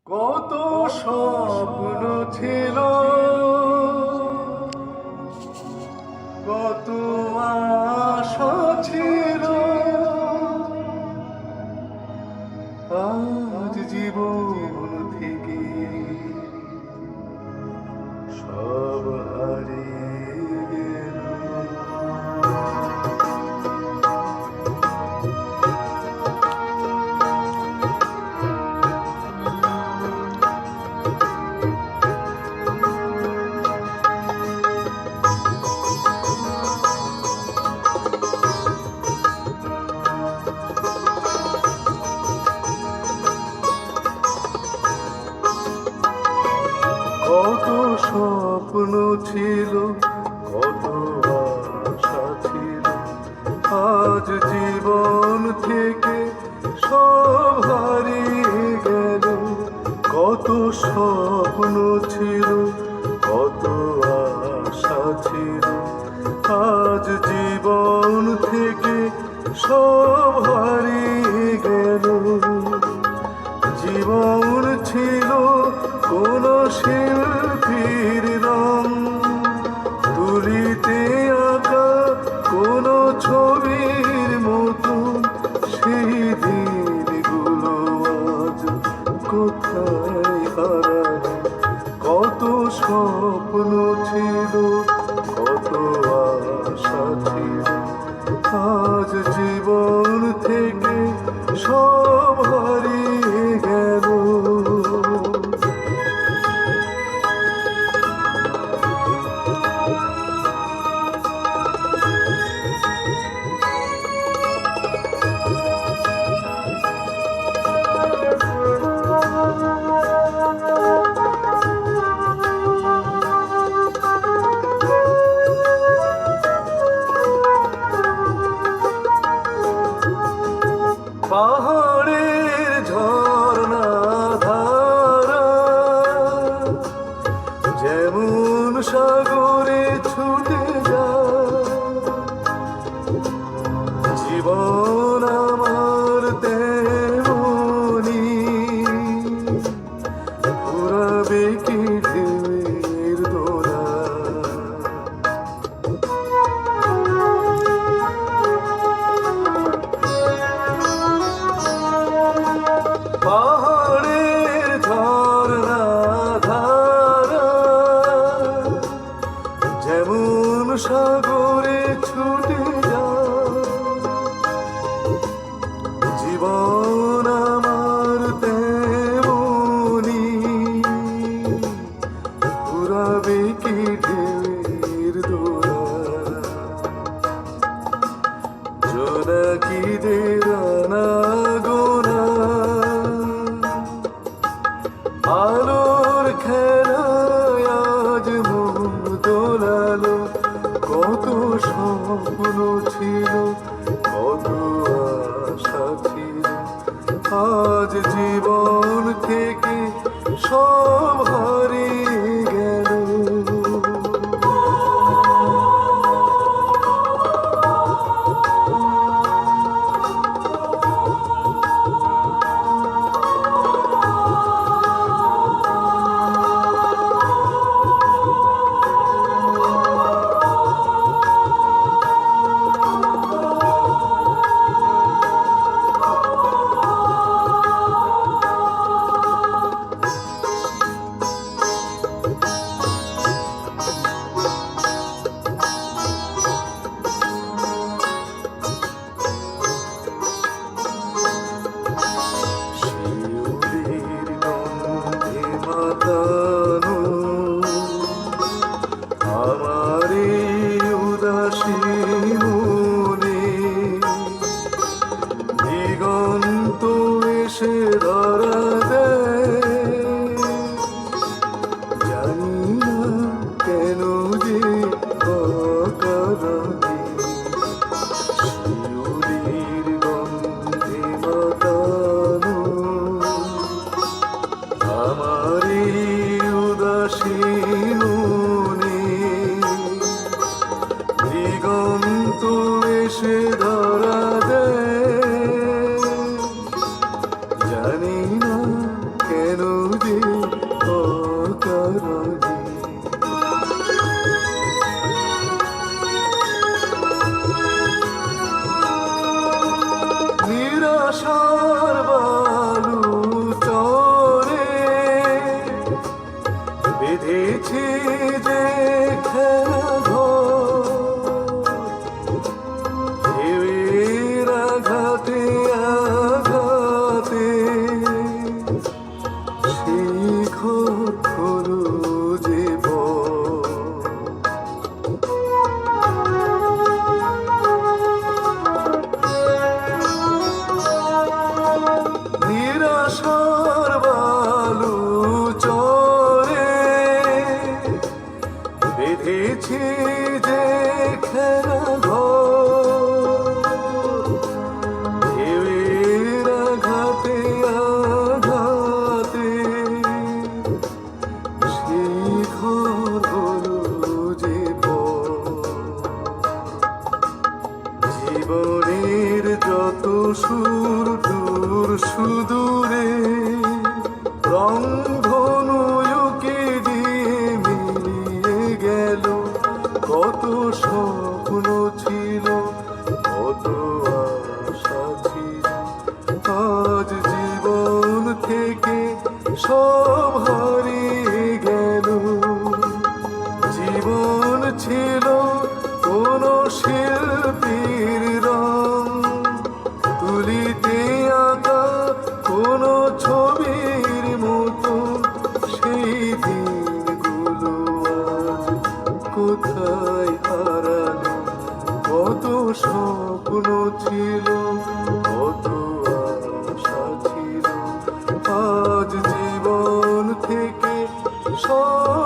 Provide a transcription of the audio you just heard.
কত স্বপ্ন ছিল, কত আশা ছিল, আজ জীবন থেকে সব হারিয়ে গেল। কত স্বপ্ন ছিল, কত আশা ছিল, আজ জীবন থেকে সব হারিয়ে গেল। কত স্বপ্ন ছিল, কত আশা ছিল, আজ জীবন থেকে সব হারিয়ে গেল। জীবন ছিল কোন শিল্পীর রং, তুলিতে আঁকা কোন ছবির মতো। সেই দিনগুলো আজ কোথায় হারালো। কত স্বপ্ন ছিল, কত আশা ছিল, আজ জীবন থেকে সব হারিয়ে গেল। পাহাড়ের ঝর্ণা ধারা যেমন সাগরে ছুটে যায়, জীবন আমার তেমনি ঘুরাবে কি ঢেউয়ের দোলা। পাহাড়ের ঝর্ণা ধারা যেমন সাগরে ছুটে যায়, জীবন আমার তেমনি ঘুরাবে কি ঢেউয়ের দোলা। জোনাকিদের আনাগোনা আলোর খেলায় আজ মন দোলালো। কত স্বপ্ন ছিল, কত আশা ছিল, আজ জীবন থেকে সব হারিয়ে গেল। আমারে উদাসী মনে দিগন্ত এসে ধরা দেয়, জানি না কেন যে অকারণে শিউলির গন্ধে মাতানো। আমারে উদাসী মনে দিগন্ত এসে ধরা দেয়, জানি না গড়েছি যে খেলা ঘর, ঢেউয়ের আঘাতে আঘাতে সেই ঘর হলো যে জীবনের যত সুর দূর সুদূরে রংধনুকে দিয়ে মিলিয়ে গেল। কত স্বপ্ন ছিল, কত আশা ছিল, আজ জীবন থেকে সব হারিয়ে গেল। জীবন ছিল কোন শিল্পীর রং, তুলিতে আঁকা কোন ছবির মতো। সেই দিনগুলো আজ কোথায় হারালো? কত স্বপ্ন ছিল, কত আশা ছিল, আজ জীবন থেকে সব